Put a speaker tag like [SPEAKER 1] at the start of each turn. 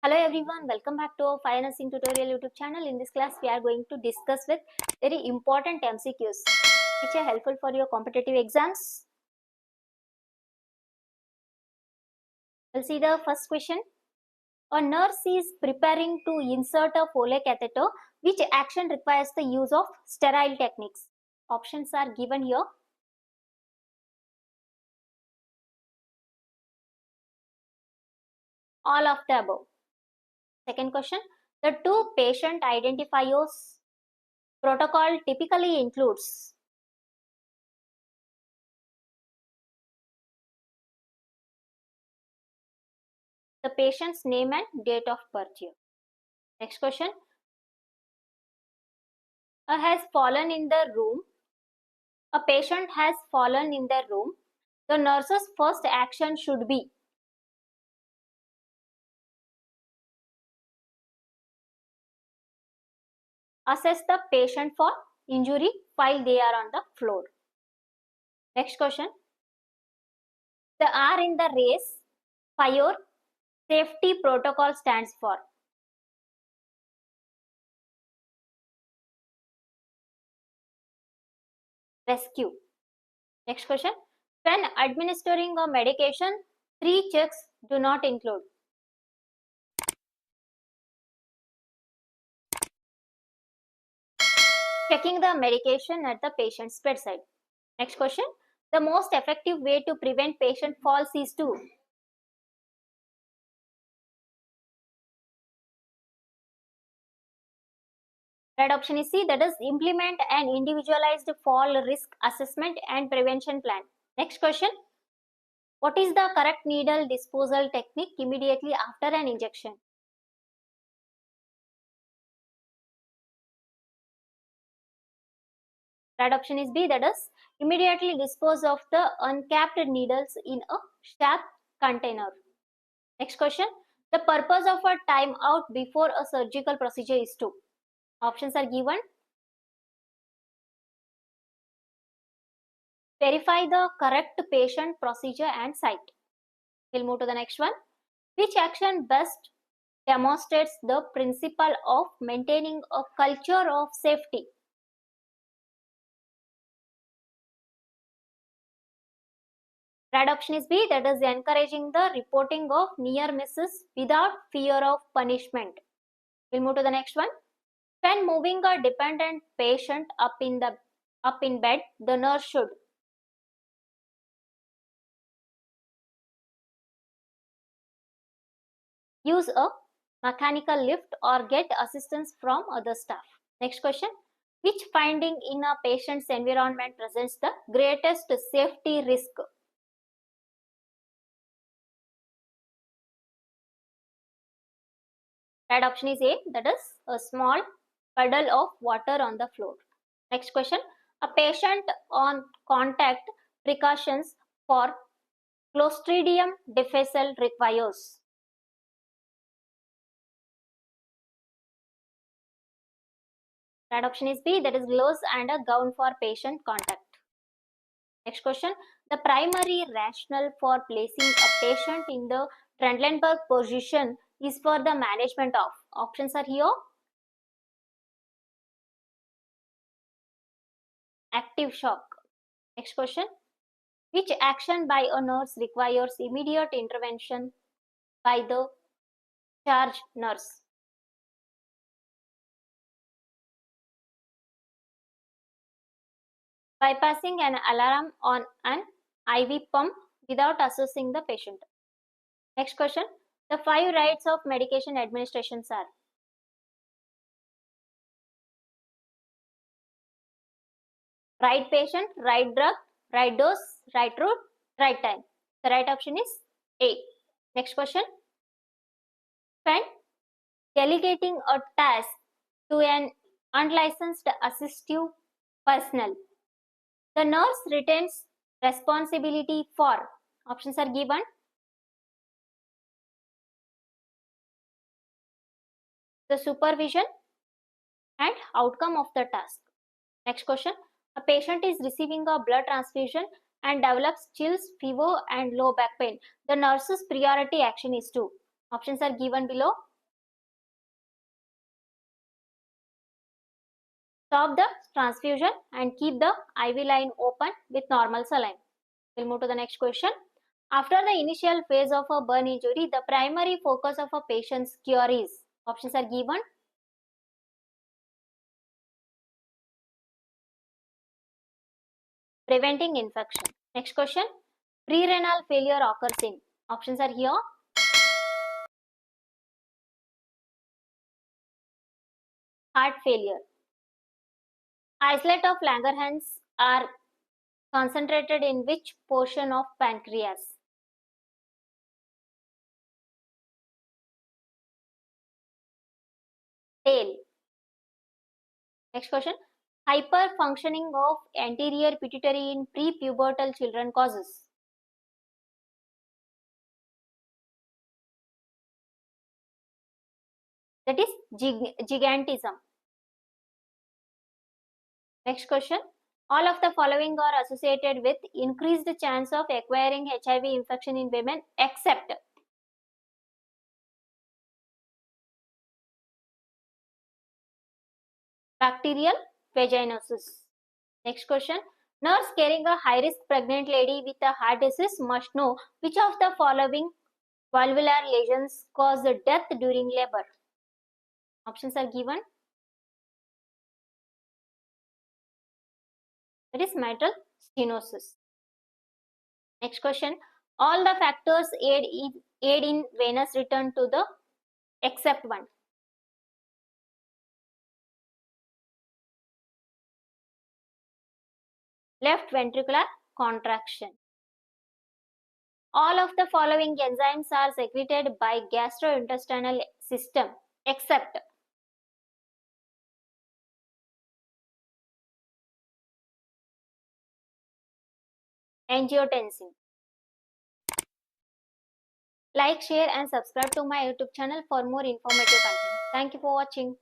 [SPEAKER 1] Hello everyone, welcome back to our Fire Nursing Tutorial YouTube channel. In this class, we are going to discuss with very important MCQs which are helpful for your competitive exams. We'll see the first question. A nurse is preparing to insert a Foley catheter. Which action requires the use of sterile techniques? Options are given here. All of the above. Second question. The two patient identifiers protocol typically includes the patient's name and date of birth here. Next question. Has fallen in the room. A patient has fallen in the room. The nurse's first action should be assess the patient for injury while they are on the floor. Next question. The R in the race fire safety protocol stands for. Rescue. Next question. When administering a medication, 3 checks do not include. Checking the medication at the patient's bedside. Next question. The most effective way to prevent patient falls is to. Right option is C, that is implement an individualized fall risk assessment and prevention plan. Next question. What is the correct needle disposal technique immediately after an injection? Right option is B, that is immediately dispose of the uncapped needles in a sharp container. Next question. The purpose of a timeout before a surgical procedure is to. Options are given. Verify the correct patient, procedure and site. We'll move to the next one. Which action best demonstrates the principle of maintaining a culture of safety? Right option is B, that is encouraging the reporting of near misses without fear of punishment. We'll move to the next one. When moving a dependent patient up in bed, the nurse should use a mechanical lift or get assistance from other staff. Next question. Which finding in a patient's environment presents the greatest safety risk? Right option is A, that is a small puddle of water on the floor. Next question. A patient on contact precautions for Clostridium difficile requires. Right option is B, that is gloves and a gown for patient contact. Next question. The primary rationale for placing a patient in the Trendelenburg position is for the management of. Options are here. Active shock. Next question. Which action by a nurse requires immediate intervention by the charge nurse? Bypassing an alarm on an IV pump without assessing the patient. Next question. The 5 rights of medication administrations are. Right patient, right drug, right dose, right route, right time. The right option is A. Next question. When delegating a task to an unlicensed assistive personnel, the nurse retains responsibility for. Options are given. The supervision and outcome of the task. Next question. A patient is receiving a blood transfusion and develops chills, fever and low back pain. The nurse's priority action is to. Options are given below. Stop the transfusion and keep the IV line open with normal saline. We'll move to the next question. After the initial phase of a burn injury, the primary focus of a patient's cure is. Options are given. Preventing infection. Next question. Pre-renal failure occurs in. Options are here. Heart failure. Isolate of Langerhans are concentrated in which portion of pancreas? Tail. Next question. Hyperfunctioning of anterior pituitary in prepubertal children causes. That is gigantism. Next question. All of the following are associated with increased chance of acquiring HIV infection in women except bacterial vaginosis. Next question. Nurse carrying a high-risk pregnant lady with a heart disease must know which of the following valvular lesions cause death during labor. Options are given. That is mitral stenosis. Next question. All the factors aid in venous return to the except one. Left ventricular contraction. All of the following enzymes are secreted by gastrointestinal system except angiotensin. Like, share and subscribe to my YouTube channel for more informative content. Thank you for watching.